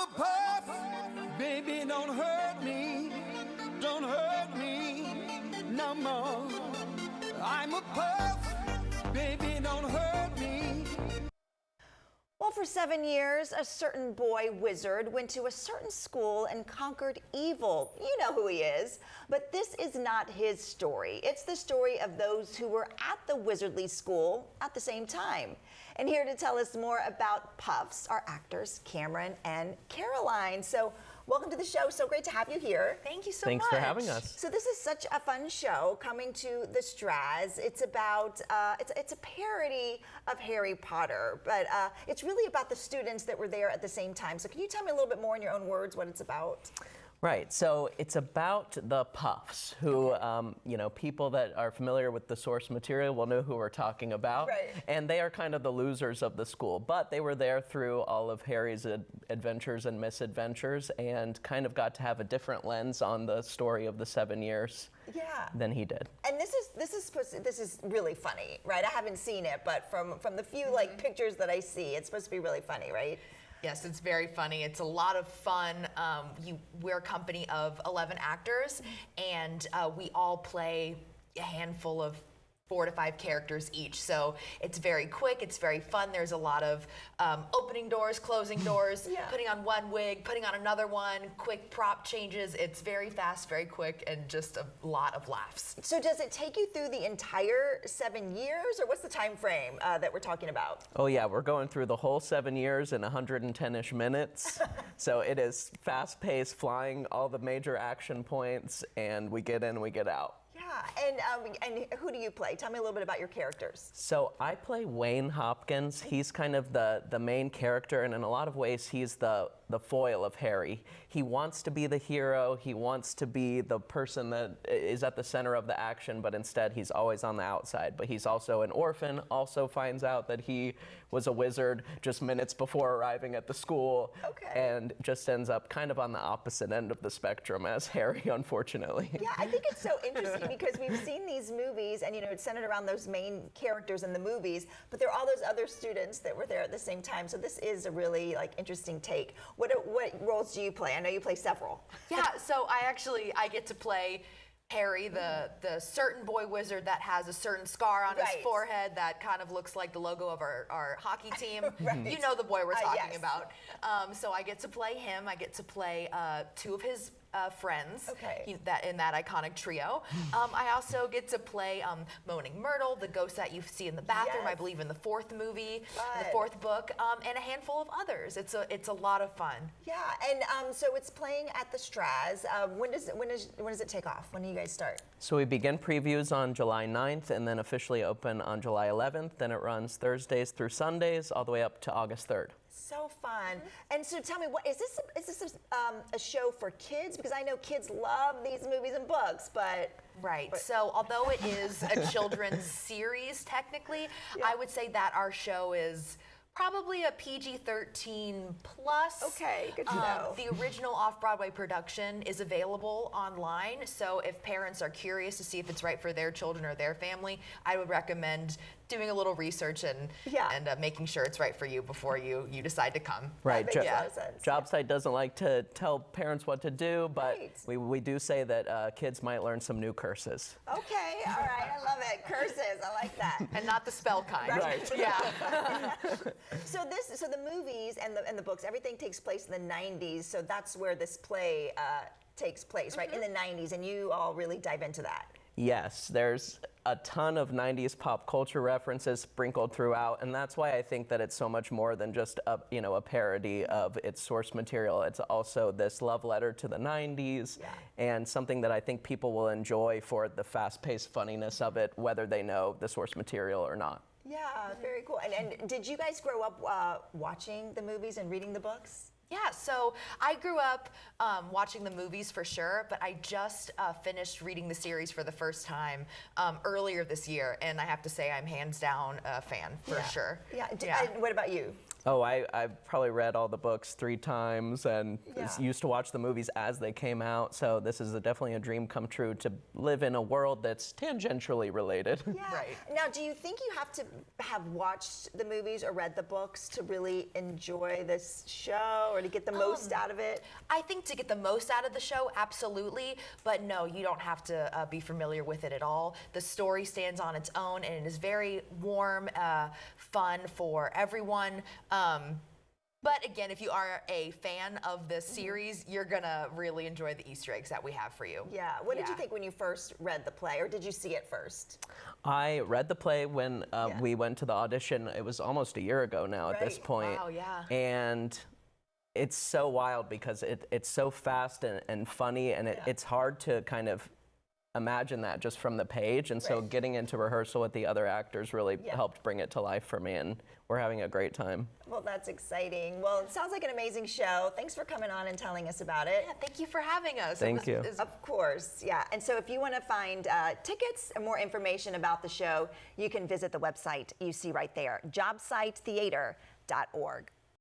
a puff, baby, don't hurt me no more. I'm a puff, baby, don't hurt me. Well, for 7 years, a certain boy wizard went to a certain school and conquered evil. You know who he is. But this is not his story. It's the story of those who were at the wizardly school at the same time. And here to tell us more about Puffs are actors Cameron and Caroline. So welcome to the show. So great to have you here. Thank you so much. Thanks for having us. So this is such a fun show coming to the Straz. It's about, it's a parody of Harry Potter, but it's really about the students that were there at the same time. So can you tell me a little bit more in your own words what it's about? Right, so it's about the Puffs, who, you know, people that are familiar with the source material will know who we're talking about. Right. And they are kind of the losers of the school, but they were there through all of Harry's adventures and misadventures and kind of got to have a different lens on the story of the 7 years than he did. And this is really funny, right? I haven't seen it, but from the few like pictures that I see, it's supposed to be really funny, right? Yes, it's very funny. It's a lot of fun. We're a company of 11 actors, and we all play a handful of 4 to 5 characters each. So it's very quick, it's very fun. There's a lot of opening doors, closing doors, putting on one wig, putting on another one, quick prop changes. It's very fast, very quick, and just a lot of laughs. So does it take you through the entire 7 years, or what's the time frame that we're talking about? Oh yeah, we're going through the whole 7 years in 110-ish minutes. So it is fast-paced, flying all the major action points, and we get in, we get out. Yeah, and who do you play? Tell me a little bit about your characters. So I play Wayne Hopkins. He's kind of the main character, and in a lot of ways, he's the foil of Harry. He wants to be the hero. He wants to be the person that is at the center of the action, but instead he's always on the outside. But he's also an orphan, also finds out that he was a wizard just minutes before arriving at the school, and just ends up kind of on the opposite end of the spectrum as Harry, unfortunately. Yeah, I think it's so interesting because we've seen these movies, and you know, it's centered around those main characters in the movies, but there are all those other students that were there at the same time. So this is a really like interesting take. What roles do you play? I know you play several. Yeah, so I get to play Harry, the certain boy wizard that has a certain scar on his forehead that kind of looks like the logo of our hockey team. You know the boy we're talking about. So I get to play him. I get to play 2 of his friends in that iconic trio. I also get to play Moaning Myrtle, the ghost that you see in the bathroom, I believe in the 4th movie, the 4th book, and a handful of others. It's a lot of fun. Yeah, and so it's playing at the Straz. When does it take off? When do you guys start? So we begin previews on July 9th and then officially open on July 11th. Then it runs Thursdays through Sundays all the way up to August 3rd. So fun. And so tell me, what is this a show for kids? Because I know kids love these movies and books, but... Right. So although it is a children's series, technically, I would say that our show is probably a PG-13 plus. Okay, good to know. The original off-Broadway production is available online, so if parents are curious to see if it's right for their children or their family, I would recommend doing a little research and making sure it's right for you before you decide to come. Right. That makes a lot of sense. JobSite doesn't like to tell parents what to do, but we do say that kids might learn some new curses. Okay, all right, I love it. Curses, I like that. And not the spell kind. Right. Yeah. So the movies and the books, everything takes place in the 90s, so that's where this play takes place, right? In the 90s, and you all really dive into that. Yes, there's a ton of 90s pop culture references sprinkled throughout, and that's why I think that it's so much more than just a parody of its source material. It's also this love letter to the 90s and something that I think people will enjoy for the fast-paced funniness of it, whether they know the source material or not. Yeah, very cool. And did you guys grow up watching the movies and reading the books? Yeah, so I grew up watching the movies for sure, but I just finished reading the series for the first time earlier this year, and I have to say I'm hands down a fan for sure. Yeah. And what about you? Oh, I've probably read all the books 3 times and Yeah. used to watch the movies as they came out. So this is definitely a dream come true to live in a world that's tangentially related. Yeah. Right. Now, do you think you have to have watched the movies or read the books to really enjoy this show or to get the most out of it? I think to get the most out of the show, absolutely. But no, you don't have to be familiar with it at all. The story stands on its own, and it is very warm, fun for everyone. But again, if you are a fan of this series, you're gonna really enjoy the Easter eggs that we have for you. Yeah. What did you think when you first read the play, or did you see it first? I read the play when we went to the audition. It was almost a year ago now at this Right. point. Wow, yeah. And it's so wild because it's so fast and funny, and it's hard to kind of imagine that just from the page. And so Right. getting into rehearsal with the other actors really helped bring it to life for me, and we're having a great time. Well, that's exciting. Well, it sounds like an amazing show. Thanks for coming on and telling us about it. Yeah, thank you for having us. Thank you. Of course, yeah. And so if you want to find tickets and more information about the show, you can visit the website you see right there, jobsitetheater.org.